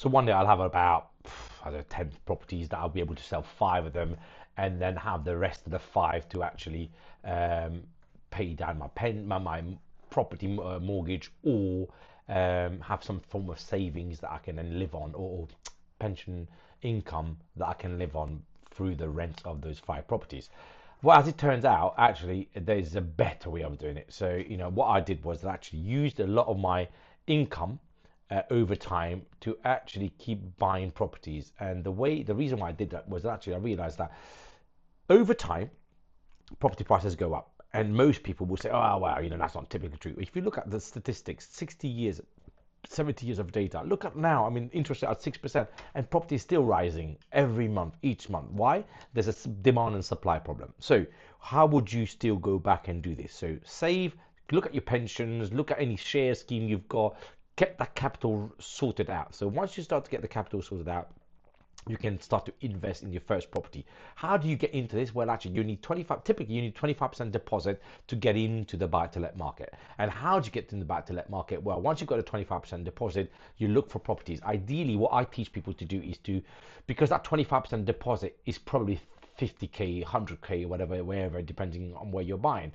So one day I'll have about, I don't know, 10 properties that I'll be able to sell 5 of them, and then have the rest of the 5 to actually um, pay down my property mortgage, or have some form of savings that I can then live on, or pension income that I can live on through the rent of those 5 properties. Well, as it turns out, actually, there's a better way of doing it. So, what I did was I actually used a lot of my income over time to actually keep buying properties. And the reason why I did that was actually I realized that over time, property prices go up. And most people will say, oh, well, that's not typically true. If you look at the statistics, 60 years, 70 years of data. Look at now, I mean, interest rate at 6%, and property is still rising every month, each month. Why? There's a demand and supply problem. So how would you still go back and do this? So save, look at your pensions, look at any share scheme you've got, get that capital sorted out. So once you start to get the capital sorted out, you can start to invest in your first property. How do you get into this? Well, actually, typically you need 25% deposit to get into the buy to let market. And how do you get in the buy to let market? Well, once you've got a 25% deposit, you look for properties. Ideally, what I teach people to do is because that 25% deposit is probably 50K, 100K, whatever, wherever, depending on where you're buying.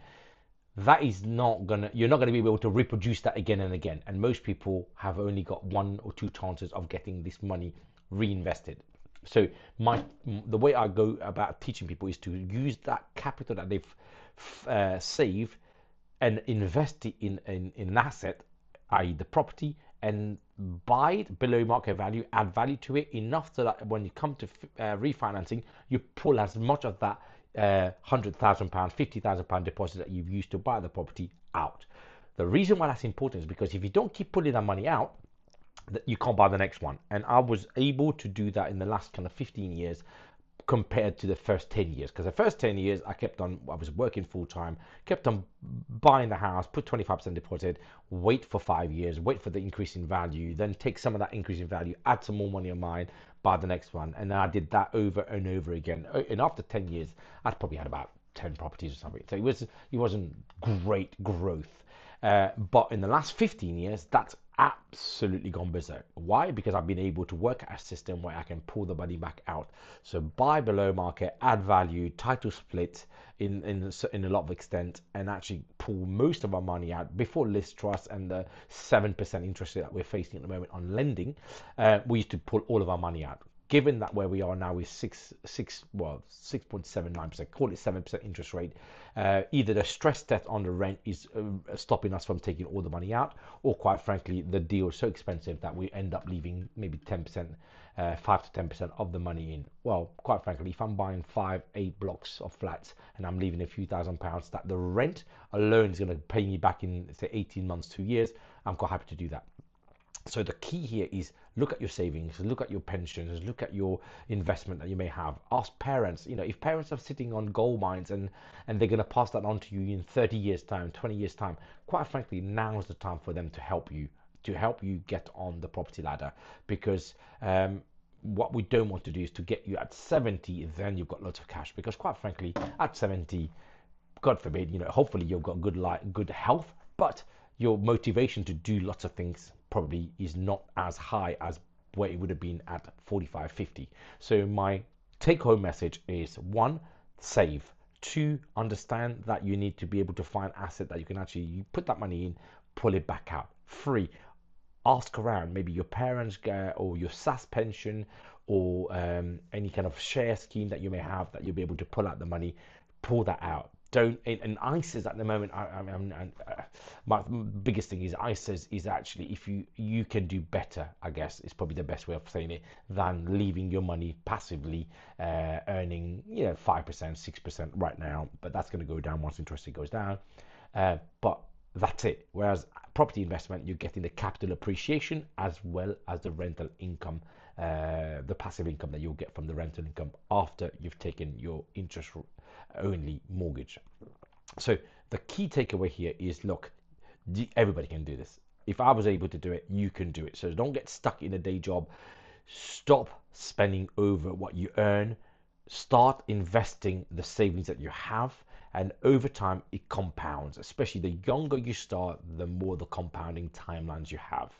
You're not gonna be able to reproduce that again and again. And most people have only got 1 or 2 chances of getting this money reinvested. So the way I go about teaching people is to use that capital that they've saved and invest it in an asset, i.e. the property, and buy it below market value, add value to it enough so that when you come to refinancing, you pull as much of that £100,000, £50,000 deposit that you've used to buy the property out. The reason why that's important is because if you don't keep pulling that money out, you can't buy the next one. And I was able to do that in the last kind of 15 years compared to the first 10 years. Because the first 10 years, I was working full time, kept on buying the house, put 25% deposit, wait for 5 years, wait for the increase in value, then take some of that increase in value, add some more money on mine, buy the next one. And then I did that over and over again. And after 10 years, I'd probably had about 10 properties or something. So it wasn't great growth. But in the last 15 years, that's absolutely gone berserk. Why? Because I've been able to work at a system where I can pull the money back out. So buy below market, add value, title split in a lot of extent, and actually pull most of our money out before list trust and the 7% interest rate that we're facing at the moment on lending. We used to pull all of our money out. Given that where we are now is 6.79%, call it 7% interest rate, either the stress test on the rent is stopping us from taking all the money out, or quite frankly, the deal is so expensive that we end up leaving maybe 10%, 5 to 10% of the money in. Well, quite frankly, if I'm buying 5, 8 blocks of flats and I'm leaving a few £1,000s, that the rent alone is going to pay me back in, say, 18 months, 2 years, I'm quite happy to do that. So the key here is look at your savings, look at your pensions, look at your investment that you may have. Ask parents, if parents are sitting on gold mines and they're going to pass that on to you in 30 years time, 20 years time, quite frankly, now is the time for them to help you get on the property ladder. Because what we don't want to do is to get you at 70, then you've got lots of cash. Because quite frankly, at 70, God forbid, hopefully you've got good health, but your motivation to do lots of things probably is not as high as where it would have been at 45, 50. So my take home message is: 1, save. 2, understand that you need to be able to find asset that you can actually put that money in, pull it back out. 3, ask around, maybe your parents or your SAS pension, or any kind of share scheme that you may have that you'll be able to pull out the money, pull that out. Don't, and ISAs at the moment, my biggest thing is ISAs is actually, if you can do better, I guess is probably the best way of saying it, than leaving your money passively earning 5%, 6% right now, but that's going to go down once interest rate goes down. But that's it. Whereas property investment, you're getting the capital appreciation as well as the rental income, the passive income that you'll get from the rental income after you've taken your interest only mortgage. So the key takeaway here is, look, everybody can do this. If I was able to do it, you can do it. So don't get stuck in a day job. Stop spending over what you earn. Start investing the savings that you have, and over time it compounds. Especially the younger you start, the more the compounding timelines you have.